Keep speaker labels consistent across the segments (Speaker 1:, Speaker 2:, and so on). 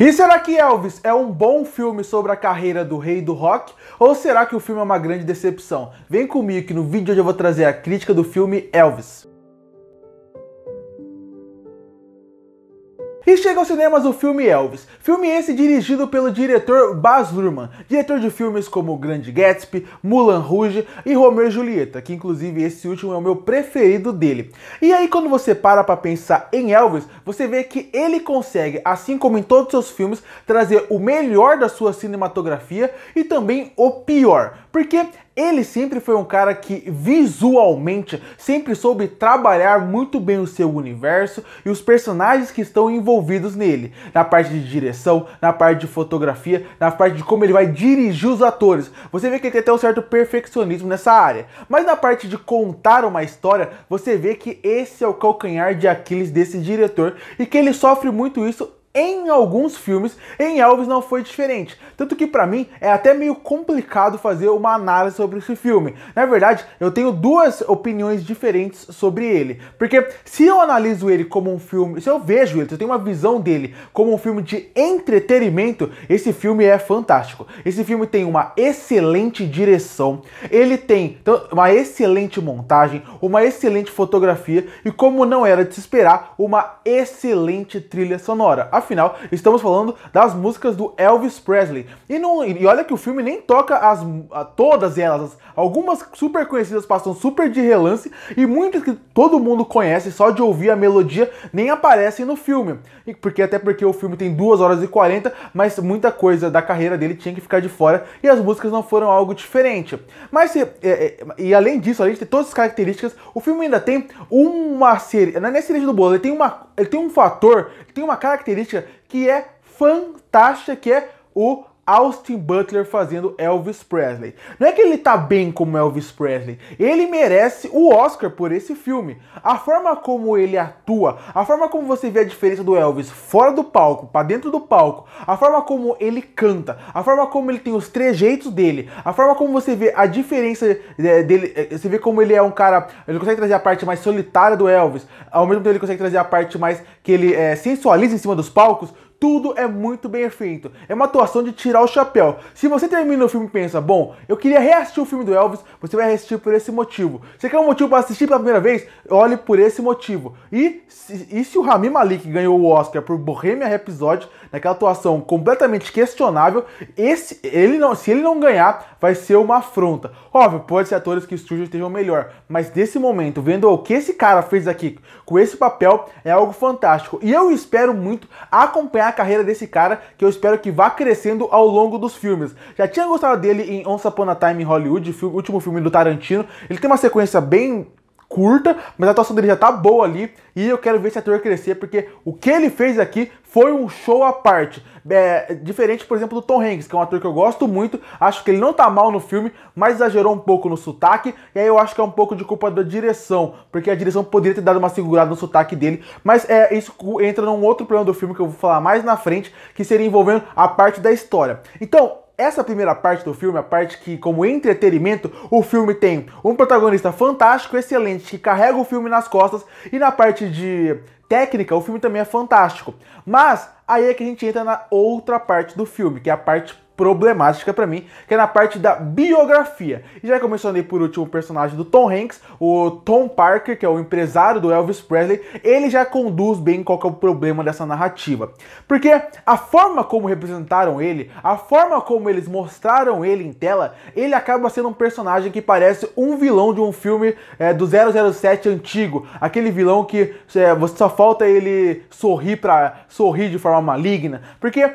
Speaker 1: E será que Elvis é um bom filme sobre a carreira do rei do rock? Ou será que o filme é uma grande decepção? Vem comigo que no vídeo de hoje eu vou trazer a crítica do filme Elvis. E chega aos cinemas o filme Elvis. Filme esse dirigido pelo diretor Baz Luhrmann, diretor de filmes como O Grande Gatsby, Moulin Rouge e Romeo e Julieta, que inclusive esse último é o meu preferido dele. E aí quando você para pra pensar em Elvis, você vê que ele consegue, assim como em todos os seus filmes, trazer o melhor da sua cinematografia e também o pior. Porque ele sempre foi um cara que visualmente sempre soube trabalhar muito bem o seu universo e os personagens que estão envolvidos nele. Na parte de direção, na parte de fotografia, na parte de como ele vai dirigir os atores. Você vê que ele tem até um certo perfeccionismo nessa área. Mas na parte de contar uma história, você vê que esse é o calcanhar de Aquiles desse diretor e que ele sofre muito isso em alguns filmes. Em Elvis não foi diferente. Tanto que pra mim é até meio complicado fazer uma análise sobre esse filme. Na verdade, eu tenho duas opiniões diferentes sobre ele. Porque se eu analiso ele como um filme, se eu vejo ele, se eu tenho uma visão dele como um filme de entretenimento, esse filme é fantástico. Esse filme tem uma excelente direção, ele tem uma excelente montagem, uma excelente fotografia e, como não era de se esperar, uma excelente trilha sonora. Afinal, estamos falando das músicas do Elvis Presley. E olha que o filme nem toca todas elas. Algumas super conhecidas passam super de relance e muitas que todo mundo conhece só de ouvir a melodia nem aparecem no filme. Até porque o filme tem 2 horas e 40, mas muita coisa da carreira dele tinha que ficar de fora e as músicas não foram algo diferente. Mas e além disso, além de ter todas as características, o filme ainda tem uma série, não é nem cereja do bolo, ele tem um fator, ele tem uma característica que é fantástica, que é o Austin Butler fazendo Elvis Presley. Não é que ele tá bem como Elvis Presley, ele merece o Oscar por esse filme. A forma como ele atua, a forma como você vê a diferença do Elvis fora do palco, para dentro do palco, a forma como ele canta, a forma como ele tem os trejeitos dele, a forma como você vê a diferença dele, você vê como ele é um cara, ele consegue trazer a parte mais solitária do Elvis, ao mesmo tempo ele consegue trazer a parte mais que ele sensualiza em cima dos palcos. Tudo é muito bem feito. É uma atuação de tirar o chapéu. Se você termina o filme e pensa, bom, eu queria reassistir o filme do Elvis, você vai reassistir por esse motivo. Você quer um motivo para assistir pela primeira vez? Olhe por esse motivo. E se o Rami Malek ganhou o Oscar por Bohemian Rhapsody, naquela atuação completamente questionável, se ele não ganhar, vai ser uma afronta. Óbvio, pode ser atores que estejam melhor, mas nesse momento, vendo o que esse cara fez aqui com esse papel, é algo fantástico. E eu espero muito acompanhar a carreira desse cara, que eu espero que vá crescendo ao longo dos filmes. Já tinha gostado dele em Once Upon a Time in Hollywood, o último filme do Tarantino. Ele tem uma sequência bem curta, mas a atuação dele já tá boa ali e eu quero ver esse ator crescer, porque o que ele fez aqui foi um show à parte. Diferente, por exemplo, do Tom Hanks, que é um ator que eu gosto muito, acho que ele não tá mal no filme, mas exagerou um pouco no sotaque, e aí eu acho que é um pouco de culpa da direção, porque a direção poderia ter dado uma segurada no sotaque dele, mas isso entra num outro problema do filme que eu vou falar mais na frente, que seria envolvendo a parte da história. Então, essa primeira parte do filme, a parte que, como entretenimento, o filme tem um protagonista fantástico, excelente, que carrega o filme nas costas, e na parte de técnica, o filme também é fantástico. Mas aí é que a gente entra na outra parte do filme, que é a parte problemática pra mim, que é na parte da biografia. E já que eu mencionei por último o personagem do Tom Hanks, o Tom Parker, que é o empresário do Elvis Presley, ele já conduz bem qual que é o problema dessa narrativa. Porque a forma como representaram ele, a forma como eles mostraram ele em tela, ele acaba sendo um personagem que parece um vilão de um filme do 007 antigo. Aquele vilão que você só falta ele sorrir de forma maligna. Porque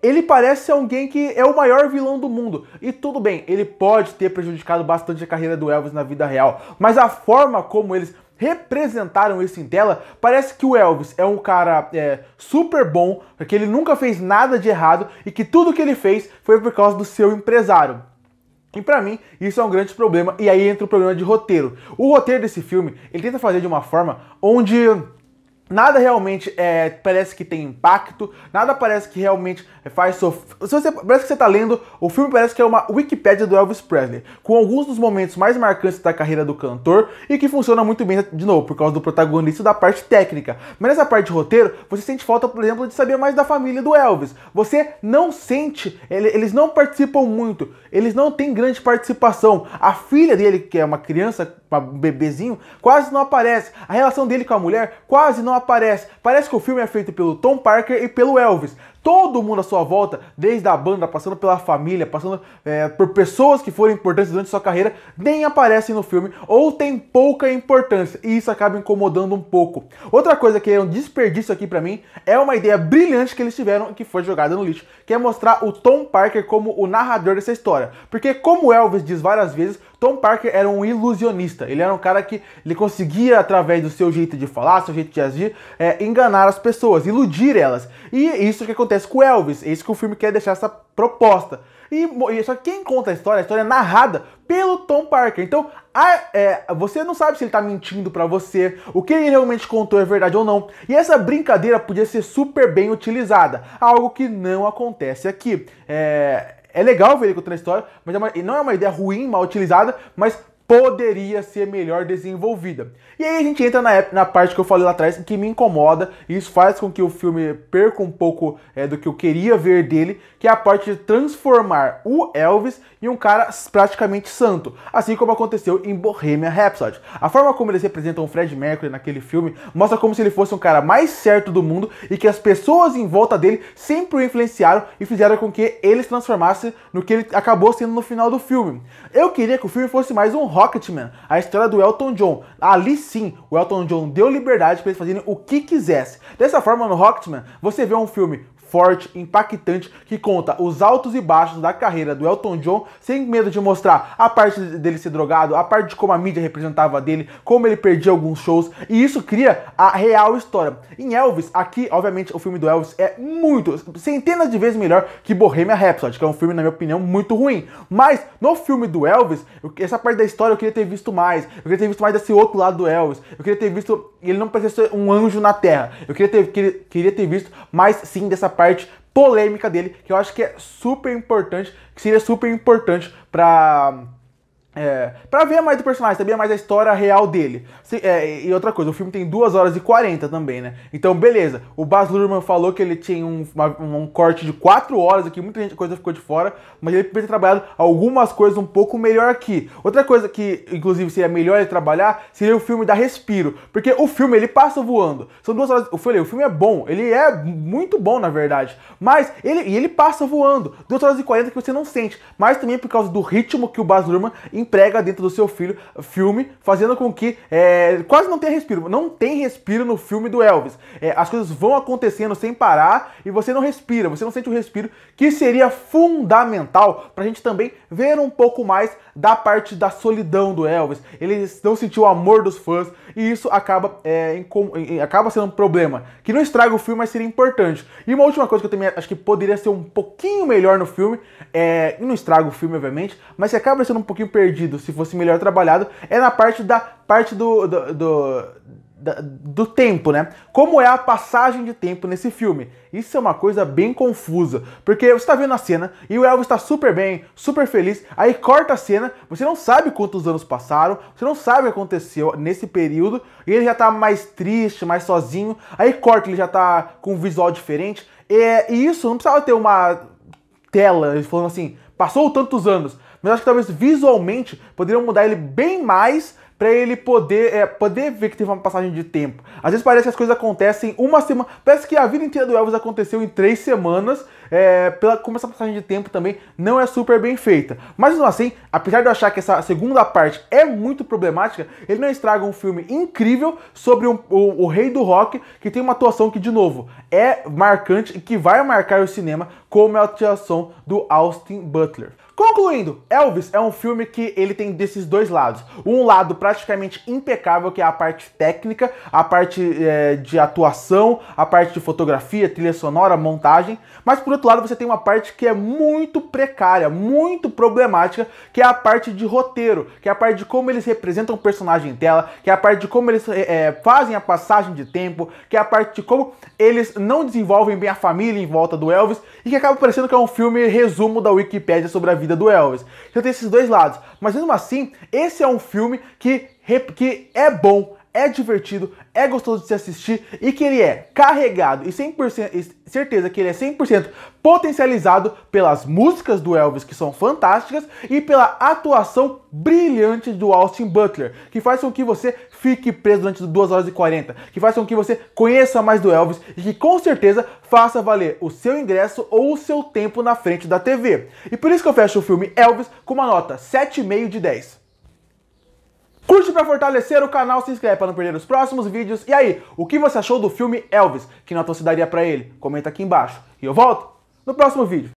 Speaker 1: ele parece ser alguém que é o maior vilão do mundo. E tudo bem, ele pode ter prejudicado bastante a carreira do Elvis na vida real. Mas a forma como eles representaram isso em tela, parece que o Elvis é um cara super bom, que ele nunca fez nada de errado e que tudo que ele fez foi por causa do seu empresário. E pra mim, isso é um grande problema, e aí entra o problema de roteiro. O roteiro desse filme, ele tenta fazer de uma forma onde Nada realmente parece que tem impacto, nada parece que realmente faz sofrer. Parece que você tá lendo, o filme parece que é uma Wikipédia do Elvis Presley, com alguns dos momentos mais marcantes da carreira do cantor e que funciona muito bem, de novo, por causa do protagonista e da parte técnica. Mas nessa parte de roteiro, você sente falta, por exemplo, de saber mais da família do Elvis. Você não sente, eles não participam muito, eles não têm grande participação. A filha dele, que é uma criança, um bebezinho, quase não aparece. A relação dele com a mulher quase não aparece. Parece que o filme é feito pelo Tom Parker e pelo Elvis. Todo mundo à sua volta, desde a banda, passando pela família, passando por pessoas que foram importantes durante sua carreira, nem aparecem no filme ou tem pouca importância, e isso acaba incomodando um pouco. Outra coisa que é um desperdício aqui pra mim é uma ideia brilhante que eles tiveram, que foi jogada no lixo, que é mostrar o Tom Parker como o narrador dessa história. Porque como o Elvis diz várias vezes, Tom Parker era um ilusionista. Ele era um cara que ele conseguia, através do seu jeito de falar, seu jeito de agir, enganar as pessoas, iludir elas. E isso que acontece com o Elvis. É isso que o filme quer deixar, essa proposta. E só que quem conta a história é narrada pelo Tom Parker. Então, você não sabe se ele tá mentindo pra você, o que ele realmente contou é verdade ou não. E essa brincadeira podia ser super bem utilizada, algo que não acontece aqui. É legal ver ele contando a história, mas não é uma ideia ruim, mal utilizada, mas poderia ser melhor desenvolvida. E aí a gente entra na parte que eu falei lá atrás, que me incomoda, e isso faz com que o filme perca um pouco do que eu queria ver dele, que é a parte de transformar o Elvis em um cara praticamente santo, assim como aconteceu em Bohemian Rhapsody. A forma como eles representam o Freddie Mercury naquele filme mostra como se ele fosse um cara mais certo do mundo e que as pessoas em volta dele sempre o influenciaram e fizeram com que ele se transformasse no que ele acabou sendo no final do filme. Eu queria que o filme fosse mais um Rocketman, a história do Elton John. Ali sim, o Elton John deu liberdade para eles fazerem o que quisesse. Dessa forma, no Rocketman, você vê um filme forte, impactante, que conta os altos e baixos da carreira do Elton John, sem medo de mostrar a parte dele ser drogado, a parte de como a mídia representava dele, como ele perdia alguns shows, e isso cria a real história. Em Elvis, aqui, obviamente, o filme do Elvis é centenas de vezes melhor que Bohemian Rhapsody, que é um filme, na minha opinião, muito ruim. Mas, no filme do Elvis, essa parte da história eu queria ter visto mais, eu queria ter visto mais desse outro lado do Elvis, eu queria ter visto, ele não precisa ser um anjo na terra, eu queria ter visto mais, sim, dessa parte polêmica dele, que eu acho que é super importante, que seria super importante pra ver mais do personagem, saber mais a história real dele. E outra coisa, o filme tem 2 horas e 40 também, né? Então, beleza, o Baz Luhrmann falou que ele tinha um corte de 4 horas aqui, muita coisa ficou de fora, mas ele poderia ter trabalhado algumas coisas um pouco melhor aqui. Outra coisa que, inclusive, seria melhor ele trabalhar, seria o filme dar respiro, porque o filme, ele passa voando. São 2 horas, o filme é bom, ele é muito bom, na verdade, mas ele passa voando. 2 horas e 40 que você não sente, mas também por causa do ritmo que o Baz Luhrmann emprega dentro do seu filme, fazendo com que quase não tenha respiro. Não tem respiro no filme do Elvis. As coisas vão acontecendo sem parar e você não respira, você não sente o respiro, que seria fundamental pra gente também ver um pouco mais da parte da solidão do Elvis. Ele não sentiu o amor dos fãs e isso acaba sendo um problema, que não estraga o filme, mas seria importante. E uma última coisa que eu também acho que poderia ser um pouquinho melhor no filme, e não estraga o filme, obviamente, mas que acaba sendo um pouquinho perdido se fosse melhor trabalhado, é na parte do tempo, né? Como é a passagem de tempo nesse filme. Isso é uma coisa bem confusa, porque você tá vendo a cena e o Elvis tá super bem, super feliz, aí corta a cena, você não sabe quantos anos passaram, você não sabe o que aconteceu nesse período, e ele já tá mais triste, mais sozinho, aí corta, ele já tá com um visual diferente, e isso não precisava ter uma tela falando assim, passou tantos anos, mas acho que talvez visualmente poderiam mudar ele bem mais pra ele poder ver que teve uma passagem de tempo. Às vezes parece que as coisas acontecem uma semana, parece que a vida inteira do Elvis aconteceu em 3 semanas, como essa passagem de tempo também não é super bem feita. Mas mesmo assim, apesar de eu achar que essa segunda parte é muito problemática, ele não estraga um filme incrível sobre o rei do rock, que tem uma atuação que, de novo, é marcante e que vai marcar o cinema, como é a atuação do Austin Butler. Concluindo, Elvis é um filme que ele tem desses dois lados. Um lado praticamente impecável, que é a parte técnica, a parte de atuação, a parte de fotografia, trilha sonora, montagem. Mas por outro lado você tem uma parte que é muito precária, muito problemática, que é a parte de roteiro, que é a parte de como eles representam o personagem em tela, que é a parte de como eles fazem a passagem de tempo, que é a parte de como eles não desenvolvem bem a família em volta do Elvis, e que acaba parecendo que é um filme resumo da Wikipédia sobre a vida do Elvis. Então tem esses dois lados, mas mesmo assim, esse é um filme que é bom, é divertido, é gostoso de se assistir e que ele é carregado e 100%, certeza que ele é 100% potencializado pelas músicas do Elvis, que são fantásticas, e pela atuação brilhante do Austin Butler, que faz com que você fique preso durante 2 horas e 40, que faz com que você conheça mais do Elvis e que com certeza faça valer o seu ingresso ou o seu tempo na frente da TV. E por isso que eu fecho o filme Elvis com uma nota 7,5 de 10. Curte para fortalecer o canal, se inscreve para não perder os próximos vídeos. E aí, o que você achou do filme Elvis? Que nota você daria para ele? Comenta aqui embaixo. E eu volto no próximo vídeo.